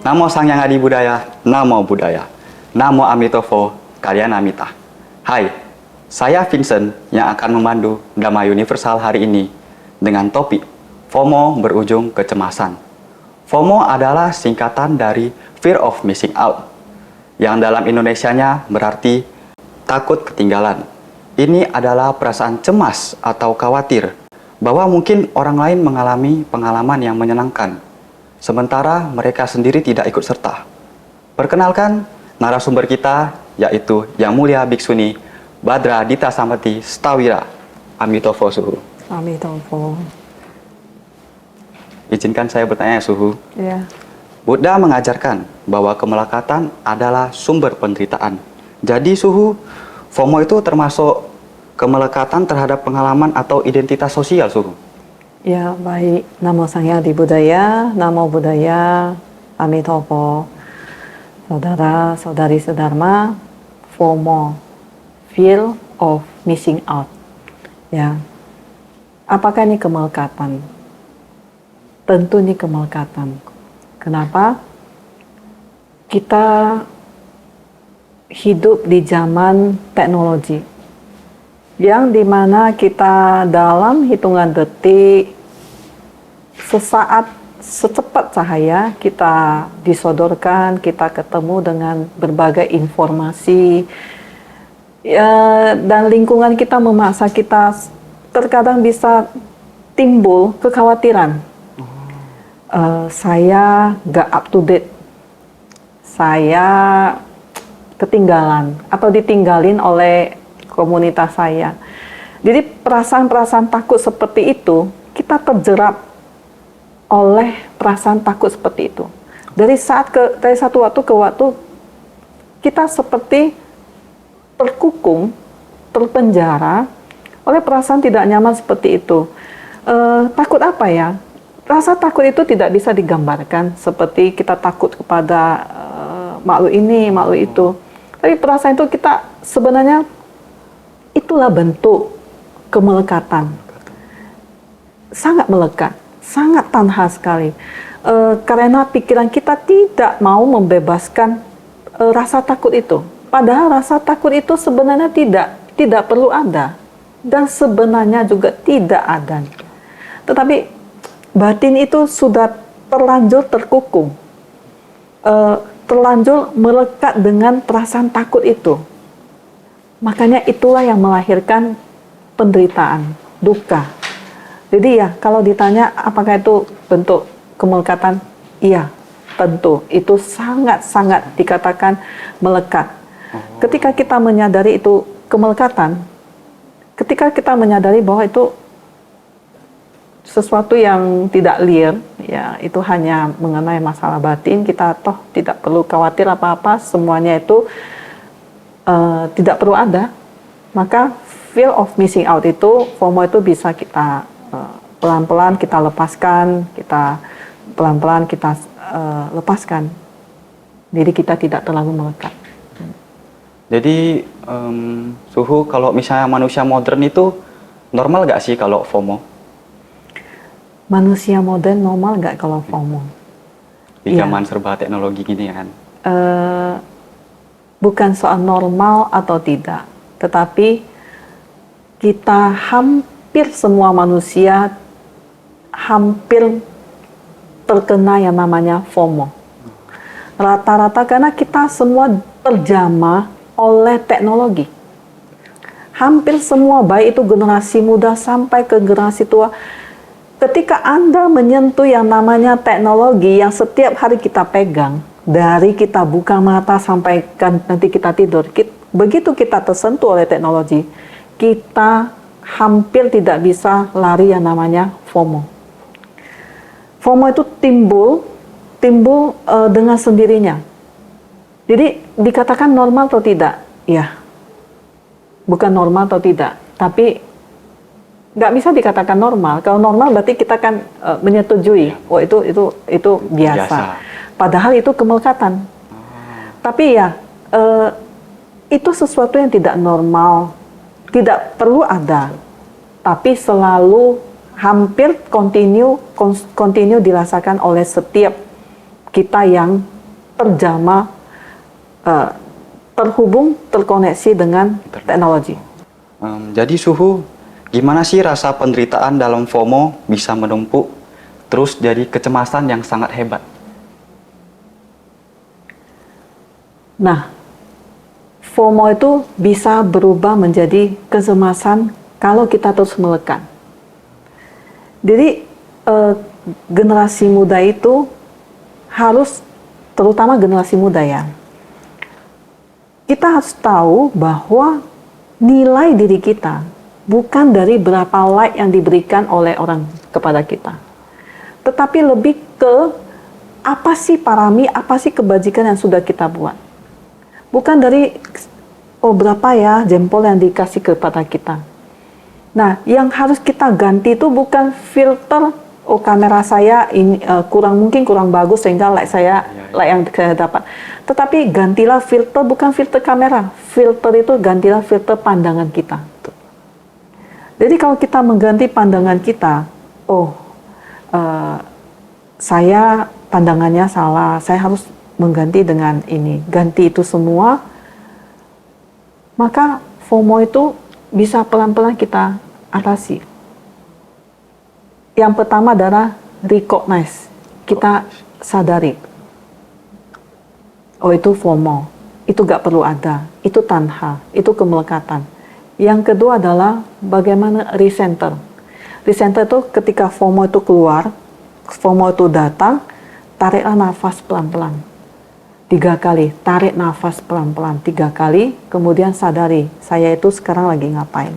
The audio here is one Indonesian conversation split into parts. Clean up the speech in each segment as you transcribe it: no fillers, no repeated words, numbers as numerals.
Namo Sang Yang Adi Budaya, Namo Budaya. Namo Amitofo, Kalian Amita. Hai, saya Vincent yang akan memandu Dhamma Universal hari ini dengan topik FOMO berujung kecemasan. FOMO adalah singkatan dari Fear of Missing Out, yang dalam Indonesianya berarti takut ketinggalan. Ini adalah perasaan cemas atau khawatir bahwa mungkin orang lain mengalami pengalaman yang menyenangkan, sementara mereka sendiri tidak ikut serta. Perkenalkan, narasumber kita yaitu Yang Mulia Bhiksuni Badra Dita Samati Stawira. Amitofo Suhu. Amitofo. Izinkan saya bertanya Suhu. Ya. Buddha mengajarkan bahwa kemelekatan adalah sumber penderitaan. Jadi Suhu, FOMO itu termasuk kemelekatan terhadap pengalaman atau identitas sosial Suhu. Ya, baik. Namo Sang Yang Adi Budaya, Namo Budaya, Amitofo. Saudara, saudari sedharma, FOMO, Fear of Missing Out. Ya. Apakah ini kemelekatan? Tentu ini kemelekatan. Kenapa? Kita hidup di zaman teknologi yang dimana kita dalam hitungan detik, sesaat, secepat cahaya kita disodorkan, kita ketemu dengan berbagai informasi, ya, dan lingkungan kita memaksa kita terkadang bisa timbul kekhawatiran. Saya nggak up to date, saya ketinggalan atau ditinggalin oleh komunitas saya. Jadi perasaan-perasaan takut seperti itu, kita terjerat oleh perasaan takut seperti itu. Dari satu waktu ke waktu, kita seperti terkukung, terpenjara oleh perasaan tidak nyaman seperti itu. Takut apa ya? Rasa takut itu tidak bisa digambarkan seperti kita takut kepada makhluk ini, makhluk itu. Tapi perasaan itu kita sebenarnya itulah bentuk kemelekatan. Sangat melekat, sangat tanha sekali. Karena pikiran kita tidak mau membebaskan rasa takut itu. Padahal rasa takut itu sebenarnya tidak perlu ada. Dan sebenarnya juga tidak ada. Tetapi batin itu sudah terlanjur terkukung. Terlanjur melekat dengan perasaan takut itu. Makanya itulah yang melahirkan penderitaan, duka. Jadi ya, kalau ditanya apakah itu bentuk kemelekatan? Iya, tentu. Itu sangat-sangat dikatakan melekat. Ketika kita menyadari itu kemelekatan, ketika kita menyadari bahwa itu sesuatu yang tidak liar, ya itu hanya mengenai masalah batin, kita toh tidak perlu khawatir apa-apa, semuanya itu tidak perlu ada, maka fear of missing out itu, FOMO itu bisa kita pelan-pelan kita lepaskan, kita pelan-pelan kita lepaskan. Jadi kita tidak terlalu melekat. Jadi Suhu, kalau misalnya manusia modern itu normal nggak sih kalau FOMO? Manusia modern normal nggak kalau FOMO? Di zaman serba teknologi gini kan? Bukan soal normal atau tidak, tetapi kita hampir semua manusia hampir terkena yang namanya FOMO. Rata-rata karena kita semua terjamah oleh teknologi. Hampir semua, baik itu generasi muda sampai ke generasi tua, ketika Anda menyentuh yang namanya teknologi yang setiap hari kita pegang, dari kita buka mata sampai nanti kita tidur, begitu kita tersentuh oleh teknologi, kita hampir tidak bisa lari yang namanya FOMO. FOMO itu timbul dengan sendirinya. Jadi dikatakan normal atau tidak? Ya, bukan normal atau tidak, tapi nggak bisa dikatakan normal. Kalau normal berarti kita kan menyetujui, oh itu biasa. Padahal itu kemelekatan. Tapi ya, itu sesuatu yang tidak normal, tidak perlu ada, tapi selalu hampir kontinu dirasakan oleh setiap kita yang terjamah, terhubung, terkoneksi dengan teknologi. Jadi Suhu, gimana sih rasa penderitaan dalam FOMO bisa menumpuk terus jadi kecemasan yang sangat hebat? Nah, FOMO itu bisa berubah menjadi kecemasan kalau kita terus melekat. Jadi generasi muda itu harus, terutama generasi muda ya, kita harus tahu bahwa nilai diri kita bukan dari berapa like yang diberikan oleh orang kepada kita, tetapi lebih ke apa sih parami, apa sih kebajikan yang sudah kita buat. Bukan dari, oh berapa ya jempol yang dikasih kepada kita. Nah, yang harus kita ganti itu bukan filter, oh kamera saya ini mungkin kurang bagus sehingga like yang saya dapat. Tetapi gantilah filter, bukan filter kamera. Filter itu gantilah filter pandangan kita. Jadi kalau kita mengganti pandangan kita, saya pandangannya salah, saya harus mengganti dengan ini, ganti itu semua, maka FOMO itu bisa pelan-pelan kita atasi. Yang pertama adalah recognize, kita sadari, oh itu FOMO, itu gak perlu ada, itu tanha, itu kemelekatan. Yang kedua adalah bagaimana recenter. Recenter itu ketika FOMO itu keluar, FOMO itu datang, tariklah nafas pelan-pelan. 3 kali, tarik nafas pelan-pelan 3 kali, kemudian sadari, saya itu sekarang lagi ngapain?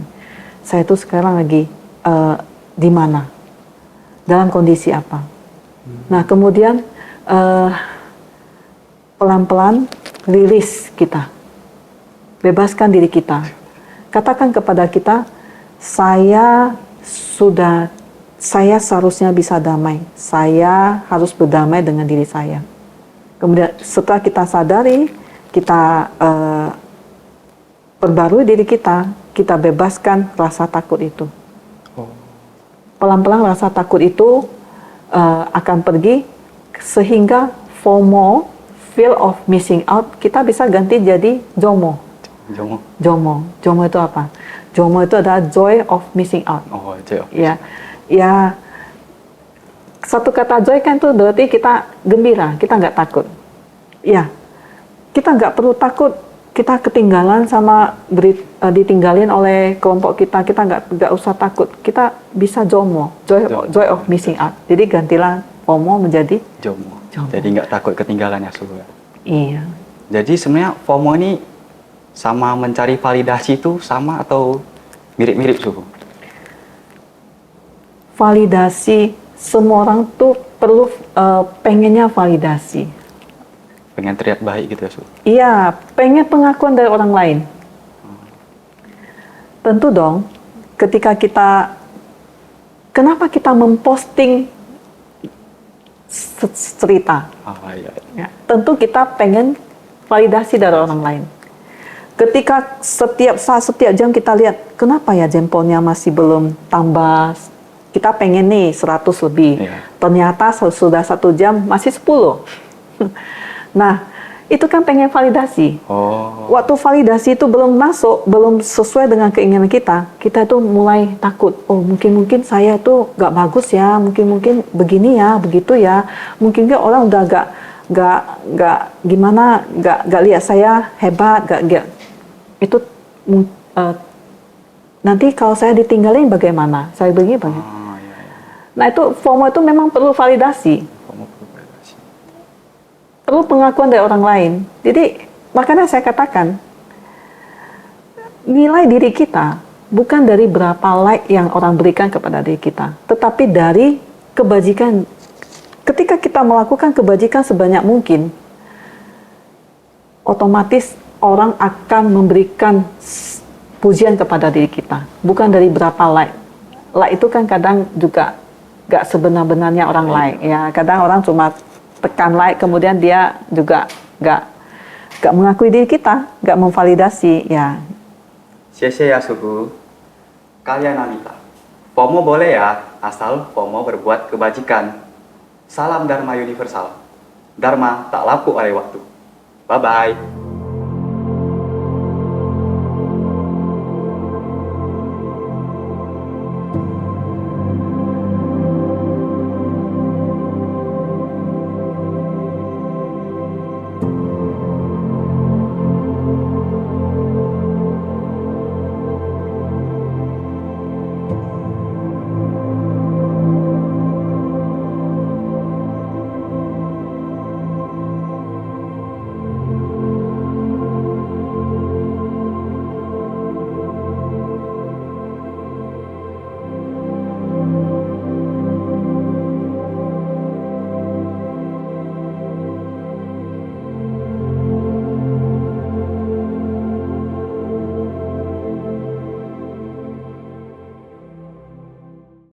Saya itu sekarang lagi di mana? Dalam kondisi apa? Nah, kemudian pelan-pelan rilis kita. Bebaskan diri kita. Katakan kepada kita, saya seharusnya bisa damai. Saya harus berdamai dengan diri saya. Kemudian setelah kita sadari, kita perbarui diri kita bebaskan rasa takut itu. Pelan-pelan rasa takut itu akan pergi, sehingga FOMO, fear of missing out, kita bisa ganti jadi JOMO. JOMO itu apa? JOMO itu adalah joy of missing out. Oh, joy of ya, ya. Satu kata joy kan itu berarti kita gembira, kita nggak takut. Ya, kita nggak perlu takut kita ketinggalan sama ditinggalin oleh kelompok kita nggak usah takut. Kita bisa JOMO, joy of missing out. Jadi gantilah FOMO menjadi JOMO. Jadi nggak takut ketinggalan ya Suhu. Iya. Jadi sebenarnya FOMO ini sama mencari validasi itu sama atau mirip-mirip Suhu? Validasi, semua orang tuh perlu pengennya validasi. Pengen terlihat baik gitu ya Suhu? Iya, pengen pengakuan dari orang lain. Tentu dong, ketika kenapa kita memposting cerita? Iya. Ya, tentu kita pengen validasi dari orang lain. Ketika setiap saat, setiap jam kita lihat, kenapa ya jempolnya masih belum tambah? Kita pengen nih 100 lebih. Yeah. Ternyata sudah 1 jam masih 10. Nah, itu kan pengen validasi. Waktu validasi itu belum masuk, belum sesuai dengan keinginan kita itu mulai takut. Oh, mungkin saya itu nggak bagus ya, mungkin begini ya, begitu ya. Mungkin orang udah nggak lihat saya hebat, nggak. Itu nanti kalau saya ditinggalin bagaimana? Saya begini bagaimana? Nah, itu FOMO itu memang perlu validasi. Perlu pengakuan dari orang lain. Jadi, makanya saya katakan, nilai diri kita bukan dari berapa like yang orang berikan kepada diri kita, tetapi dari kebajikan. Ketika kita melakukan kebajikan sebanyak mungkin, otomatis orang akan memberikan pujian kepada diri kita, bukan dari berapa like. Like itu kan kadang juga gak sebenar-benarnya orang like. Ya, kadang orang cuma tekan like, kemudian dia juga gak mengakui diri kita, gak memvalidasi. Ya. Ya Suhu. Kalian Namita. FOMO boleh ya, asal FOMO berbuat kebajikan. Salam Dharma Universal. Dharma tak lapuk oleh waktu. Bye-bye.